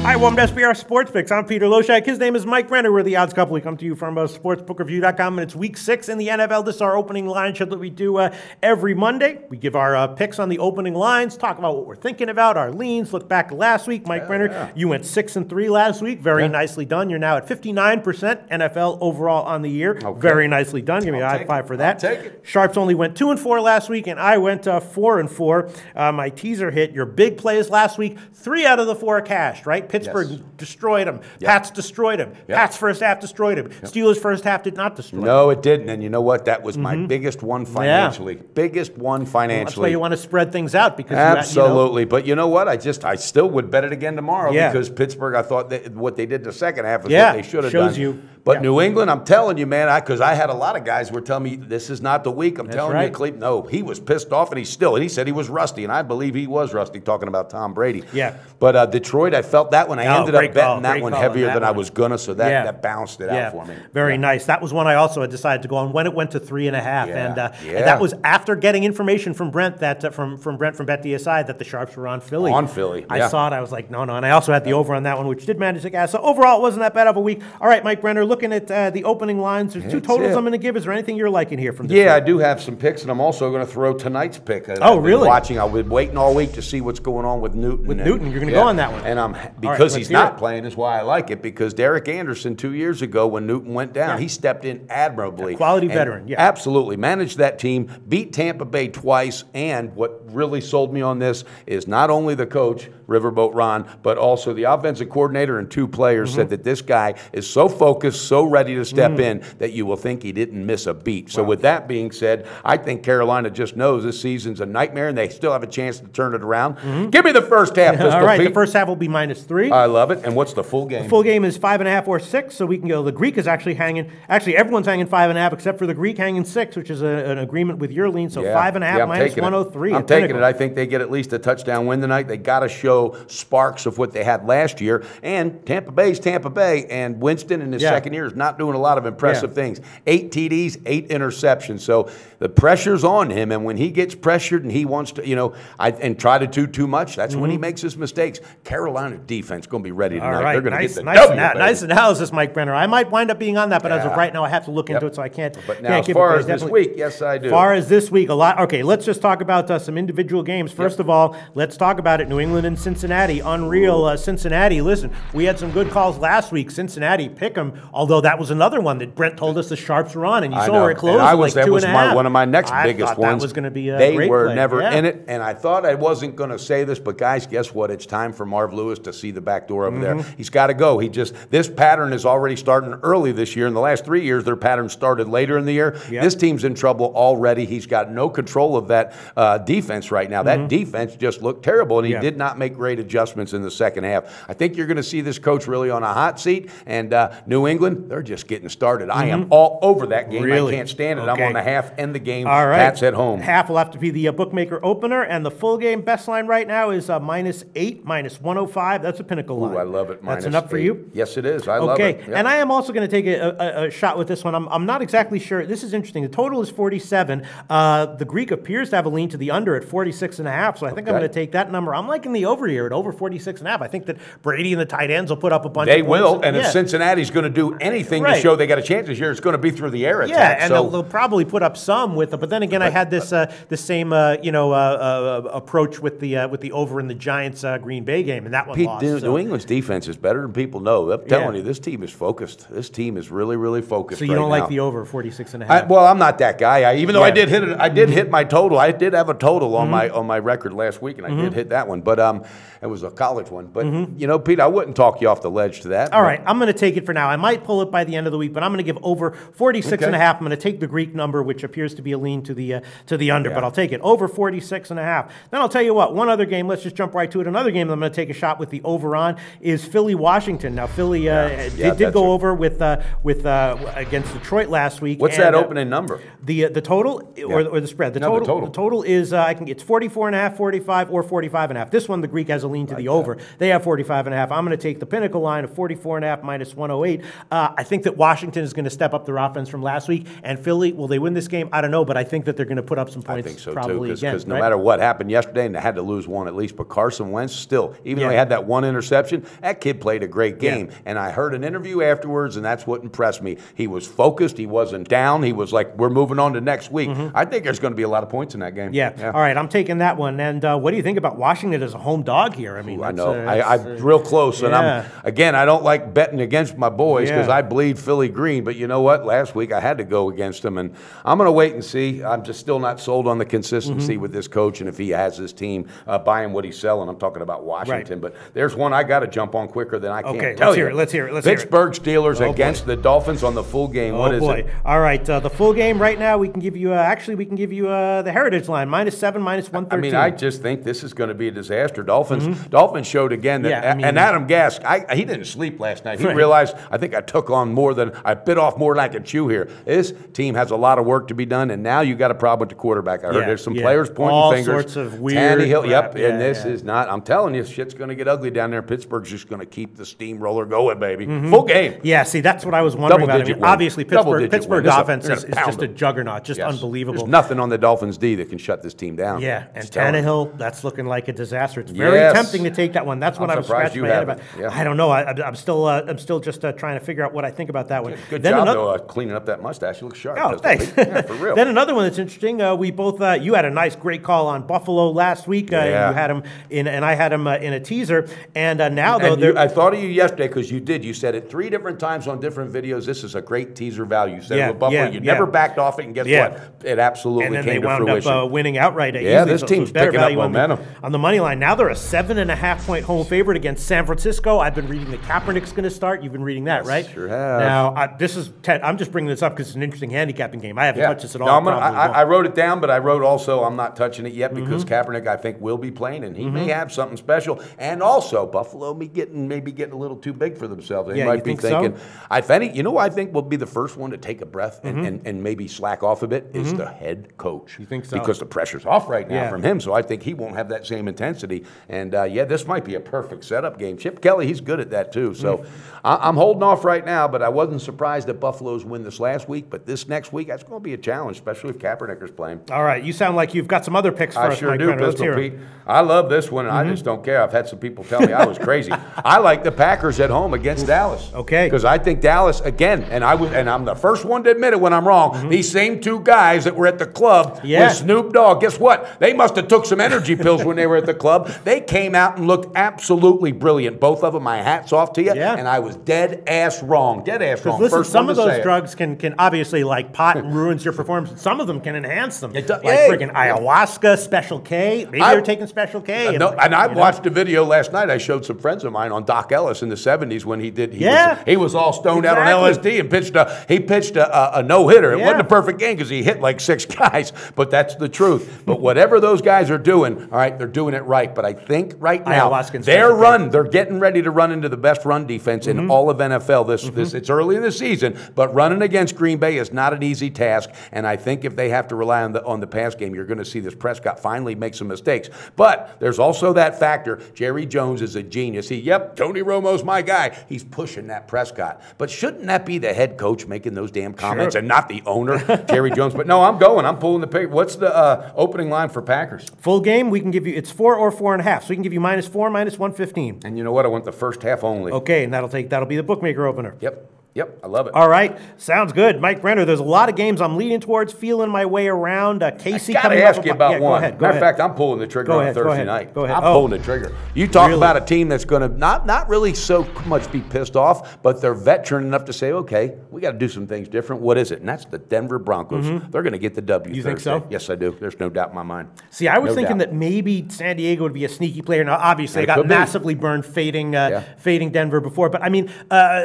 Hi, welcome to SBR Sports Picks. I'm Peter Loshak. His name is Mike Brenner. We're the odds couple. We come to you from sportsbookreview.com, and it's week 6 in the NFL. This is our opening line show that we do every Monday. We give our picks on the opening lines, talk about what we're thinking about, our leans, look back last week. Mike Brenner, you went 6-3 last week. Very nicely done. You're now at 59% NFL overall on the year. Okay. Very nicely done. Give me a high five for that. I'll take it. Sharps only went 2-4 last week, and I went 4-4. My teaser hit. Your big plays last week, 3 out of the 4 cashed, right? Pittsburgh destroyed him. Yep. Pats destroyed him. Yep. Pats first half destroyed him. Yep. Steelers first half did not destroy him. No, it didn't. And you know what? That was my biggest one financially. Biggest one financially. Well, that's why you want to spread things out. Because absolutely. But you know what? I still would bet it again tomorrow because Pittsburgh, I thought that what they did the second half is what they should have done. You. But New England, I'm telling you, man, because I had a lot of guys who were telling me this is not the week. I'm telling you, Cleveland, no, he was pissed off, and he said he was rusty, and I believe he was rusty, talking about Tom Brady. Yeah. But Detroit, I felt that one. I ended up betting that one heavier than I was going to, so that bounced it out for me. Very nice. That was one I also had decided to go on when it went to 3.5. And that was after getting information from Brent, from Brent from BetDSI, that the Sharps were on Philly. On Philly, I saw it. I was like, no. And I also had the over on that one, which did manage to gas. So overall, it wasn't that bad of a week. All right, Mike Brenner, looking at the opening lines, there's 2 totals I'm going to give. Is there anything you're liking here from this week? I do have some picks, and I'm also going to throw tonight's pick. Really? I've been waiting all week to see what's going on with Newton. With Newton, you're going to go on that one. And because he's not playing is why I like it, because Derek Anderson 2 years ago when Newton went down, he stepped in admirably. Quality veteran, Absolutely. Managed that team, beat Tampa Bay twice, and what really sold me on this is not only the coach, Riverboat Ron, but also the offensive coordinator and 2 players said that this guy is so focused, so ready to step in that you will think he didn't miss a beat. So with that being said, I think Carolina just knows this season's a nightmare, and they still have a chance to turn it around. Give me the first half, Pistol All right, Pete. the first half will be -3. I love it. And what's the full game? The full game is 5.5 or 6, so we can go. The Greek is actually hanging. Actually, everyone's hanging 5.5 except for the Greek hanging 6, which is an agreement with your lean. So 5.5 minus 103. I'm taking it. I think they get at least a touchdown win tonight. They got to show sparks of what they had last year. And Tampa Bay's Tampa Bay, and Winston in his second year is not doing a lot of impressive things. 8 TDs, 8 interceptions. So the pressure's on him, and when he gets pressured and he wants to, and try to do too much, that's when he makes his mistakes. Carolina's defense going to be ready tonight. Right. They're going to get the nice analysis, Mike Brenner. I might wind up being on that, but as of right now, I have to look into it, so I can't. But now, as far as this week, yes, I do. As far as this week, a lot. Okay, let's just talk about some individual games. First of all, let's talk about it. New England and Cincinnati. Unreal. Cincinnati, listen, we had some good calls last week. Cincinnati, pick them, although that was another one that Brent told us the Sharps were on, and you saw where it closed. That was one of my next biggest ones. That was going to be a They great were play. never in it, and I thought I wasn't going to say this, but guys, guess what? It's time for Marv Lewis to see the back door over there. He's got to go. This pattern is already starting early this year. In the last 3 years, their pattern started later in the year. This team's in trouble already. He's got no control of that defense right now. That defense just looked terrible, and he did not make great adjustments in the second half. I think you're going to see this coach really on a hot seat, and New England, they're just getting started. I am all over that game. Really? I can't stand it. I'm on the half and the game. All right. Pats at home. Half will have to be the bookmaker opener, and the full game best line right now is -8, -105. That's a pinnacle line. I love it. That's enough for you? Yes, it is. I love it. Okay, and I am also going to take a shot with this one. I'm not exactly sure. This is interesting. The total is 47. The Greek appears to have a lean to the under at 46.5, so I think I'm going to take that number. I'm liking the over here at over 46.5. I think that Brady and the tight ends will put up a bunch of points. They will, and if Cincinnati's going to do anything to show they got a chance this year, it's going to be through the air attack. Yeah, and they'll probably put up some with it. But then again, I had this same approach with the over in the Giants Green Bay game, and that one lost. New England's defense is better than people know. I'm telling you, this team is focused. This team is really, really focused. So you don't like the over 46.5? Well, I'm not that guy. Even though I did hit it, I did hit my total. I did have a total on my record last week, and I did hit that one. But it was a college one. But Pete, I wouldn't talk you off the ledge to that. All right, I'm going to take it for now. I might pull it by the end of the week, but I'm going to give over 46.5. I'm going to take the Greek number, which appears to be a lean to the under, but I'll take it over 46.5. Then I'll tell you what. One other game. Let's just jump right to it. Another game that I'm going to take a shot with the over on is Philly Washington. Now Philly did go over with against Detroit last week. What's that opening number? The total or the spread? The total is it's 44.5, 45, or 45.5. This one the Greek has a lean to the over. They have 45.5. I'm going to take the pinnacle line of 44.5 minus 108. I think that Washington is going to step up their offense from last week, and Philly, will they win this game? I don't know, but I think that they're going to put up some points. I think so probably too, again. because no matter what happened yesterday, and they had to lose one at least, but Carson Wentz still, even though he had that one interception. That kid played a great game. And I heard an interview afterwards, and that's what impressed me. He was focused. He wasn't down. He was like, we're moving on to next week. I think there's going to be a lot of points in that game. Yeah. All right, I'm taking that one. And what do you think about Washington as a home dog here? I mean, I know. I'm real close. And I don't like betting against my boys because I bleed Philly green. But you know what? Last week I had to go against them. And I'm going to wait and see. I'm just still not sold on the consistency with this coach and if he has his team buying what he's selling. I'm talking about Washington. But there's one I got to jump on quicker than I can tell you. Let's hear it. Pittsburgh Steelers against the Dolphins on the full game. What is it? All right, the full game right now, we can give you, the Heritage line, -7, -113. I mean, I just think this is going to be a disaster. Dolphins showed again that, and Adam Gask, he didn't sleep last night. He realized, I think I bit off more than I could chew here. This team has a lot of work to be done, and now you got a problem with the quarterback. I heard there's some players pointing fingers. All sorts of weird crap. And this is not, I'm telling you, shit's going to get ugly down there. Pittsburgh's just going to keep the steamroller going, baby. Full game. Yeah, see, that's what I was wondering about. I mean, obviously, Pittsburgh's offense is just a juggernaut, just unbelievable. There's nothing on the Dolphins' D that can shut this team down. Yeah, and Tannehill, that's looking like a disaster. It's very tempting to take that one. That's what I was scratching my head about. I don't know. I'm still just trying to figure out what I think about that one. Good job, though, cleaning up that mustache. You look sharp. Oh, thanks. Yeah, for real. Then another one that's interesting. We both, you had a great call on Buffalo last week. You had him in, and I had him in a teaser. And now, though, I thought of you yesterday because you did. You said it 3 different times on different videos. This is a great teaser value. You said it with Buffalo. You never backed off it, and guess what? It absolutely came to fruition. And then they wound up winning outright. This team's picking up momentum. On the money line. Now they're a 7.5-point home favorite against San Francisco. I've been reading that Kaepernick's going to start. You've been reading that, right? Sure have. Now, this is Ted. I'm just bringing this up because it's an interesting handicapping game. I haven't touched this at all. No, I wrote it down, but I wrote also I'm not touching it yet because Kaepernick, I think, will be playing, and he may have something special. And also, Buffalo maybe getting a little too big for themselves. They might be thinking, if any, you know, I think will be the first one to take a breath and maybe slack off a bit is the head coach. You think so? Because the pressure's off right now from him, so I think he won't have that same intensity. And this might be a perfect setup game. Chip Kelly, he's good at that too. So I'm holding off right now, but I wasn't surprised that Buffalo's win this last week. But this next week, that's going to be a challenge, especially if Kaepernick is playing. All right, you sound like you've got some other picks for us, sure Mike do, Brenner. Pistol Pete. I love this one, and I just don't care. I've had some people tell me I was crazy. I like the Packers at home against Dallas. Okay. Because I think Dallas, again, and I'm the first one to admit it when I'm wrong, these same 2 guys that were at the club with Snoop Dogg, guess what? They must have took some energy pills when they were at the club. They came out and looked absolutely brilliant. Both of them, my hat's off to you. Yeah. And I was dead ass wrong. Dead ass wrong. Listen, some of those drugs can obviously, like pot ruins your performance. Some of them can enhance them. Like friggin' ayahuasca, Special K. Maybe they're taking Special K. And I watched a video last night. I showed some friends of mine on Doc Ellis in the 70s when he did. He was all stoned out on LSD and pitched a no-hitter. It wasn't a perfect game because he hit like 6 guys, but that's the truth. But whatever those guys are doing, all right, they're doing it right. But I think right now they're getting ready to run into the best run defense in all of NFL. It's early in the season, but running against Green Bay is not an easy task. And I think if they have to rely on the pass game, you're going to see this Prescott finally make some mistakes. But there's also that factor. Jerry Jones is a genius. Tony Romo's my guy. He's pushing that Prescott. But shouldn't that be the head coach making those damn comments and not the owner, Jerry Jones? But no, I'm pulling the pick. What's the opening line for Packers? Full game, we can give you, it's 4 or 4.5. So we can give you -4, -115. And you know what? I want the first half only. Okay, and that'll be the bookmaker opener. Yep, I love it. All right, sounds good. Mike Brenner, there's a lot of games I'm leaning towards, feeling my way around. Casey coming up. I got to ask you about one. Matter of fact, I'm pulling the trigger on Thursday night. Go ahead. I'm pulling the trigger. You talk about a team that's going to not really so much be pissed off, but they're veteran enough to say, okay, we got to do some things different. What is it? And that's the Denver Broncos. They're going to get the W. You think so? Yes, I do. There's no doubt in my mind. See, I was thinking that maybe San Diego would be a sneaky player. Now, obviously, they got massively burned fading Denver before. But, I mean,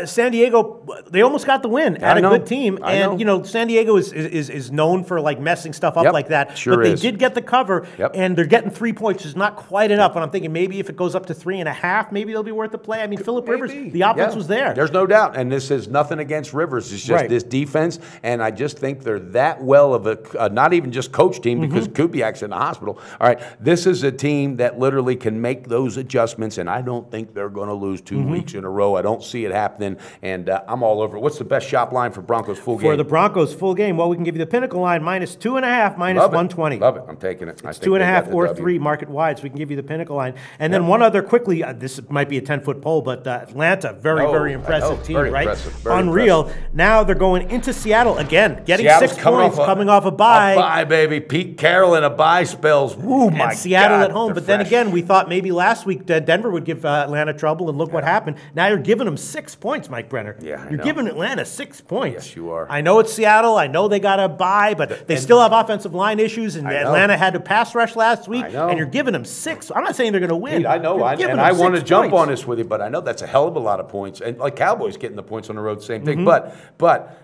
San Diego, they almost got the win at a good team. And, San Diego is known for, like, messing stuff up like that. Sure but they did get the cover, and they're getting 3 points, which is not quite enough. And I'm thinking maybe if it goes up to 3.5, maybe they'll be worth the play. I mean, Phillip Rivers, the offense was there. There's no doubt. And this is nothing against Rivers. It's just this defense. And I just think they're that well of a, not even just coach team, because Kubiak's in the hospital. All right, this is a team that literally can make those adjustments, and I don't think they're going to lose 2 weeks in a row. I don't see it happening. And I'm all over it. What's the best shop line for Broncos full game? For the Broncos full game, well, we can give you the Pinnacle line -2.5, -120. Love it. I'm taking it. It's 2.5 or 3 market wide, so we can give you the Pinnacle line. And then one other quickly, this might be a 10-foot pole, but Atlanta, very impressive team, very right? Impressive, very Unreal. impressive. Now they're going into Seattle again, getting Seattle's 6 points, coming off a bye. A bye, baby. Pete Carroll in a bye spells. Woo, my God. Seattle at home. They're But then fresh. again, we thought maybe last week Denver would give Atlanta trouble, and look what happened. Now you're giving them 6 points, Mike Brenner. Yeah, I You're know. giving Atlanta 6 points. Yes, you are. I know it's Seattle. I know they got a bye, but they still have offensive line issues, and Atlanta had to pass rush last week, and you're giving them 6. I'm not saying they're going to win. Pete, I know. And I want to jump on this with you, but I know that's a hell of a lot of points. And like Cowboys getting the points on the road, same thing. But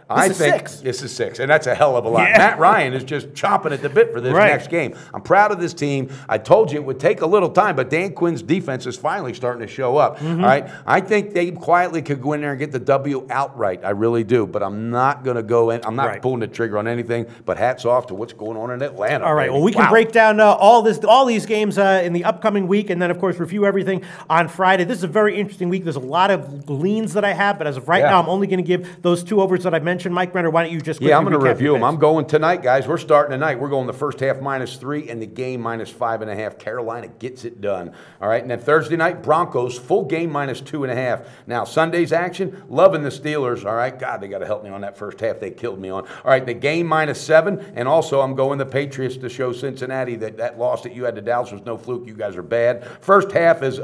I think this is 6, and that's a hell of a lot. Yeah. Matt Ryan is just chomping at the bit for this next game. I'm proud of this team. I told you it would take a little time, but Dan Quinn's defense is finally starting to show up. All right, I think they quietly could go in there and get the W outright. I really do, but I'm not going to go in. I'm not pulling the trigger on anything. But hats off to what's going on in Atlanta. All right. Baby. Well, we can break down all these games in the upcoming week, and then of course review everything on Friday. This is a very interesting week. There's a lot of leans that I have, but as of right now, I'm only going to give those 2 overs that I mentioned. Mike Brenner, why don't you just quickly I'm going to recap review your them. picks? I'm going tonight, guys. We're starting tonight. We're going the first half -3 and the game -5.5. Carolina gets it done. All right. And then Thursday night, Broncos full game -2.5. Now Sunday's action, loving the Steelers. All right. God, they got to help me on that first half. They killed me on. All right. The game -7, and also I'm going the Patriots to show Cincinnati that loss that you had to Dallas was no fluke. You guys are bad. First half is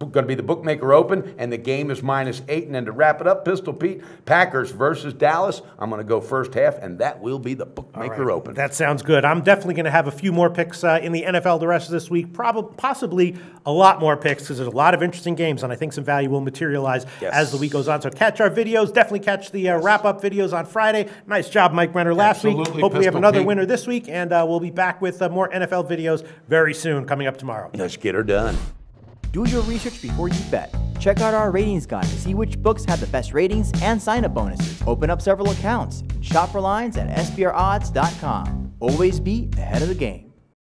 going to be the bookmaker open, and the game is -8. And then to wrap it up, Pistol Pete, Packers versus Dallas. I'm going to go first half, and that will be the bookmaker open. That sounds good. I'm definitely going to have a few more picks in the NFL the rest of this week, possibly a lot more picks because there's a lot of interesting games, and I think some value will materialize as the week goes on. So catch our videos. Definitely catch the wrap-up videos on Friday. Nice job, Mike Brenner, last week. Hopefully we have another winner this week, and we'll be back with more NFL videos very soon coming up tomorrow. Let's get her done. Do your research before you bet. Check out our ratings guide to see which books have the best ratings and sign-up bonuses. Open up several accounts. Shop for lines at sbrodds.com. Always be ahead of the game.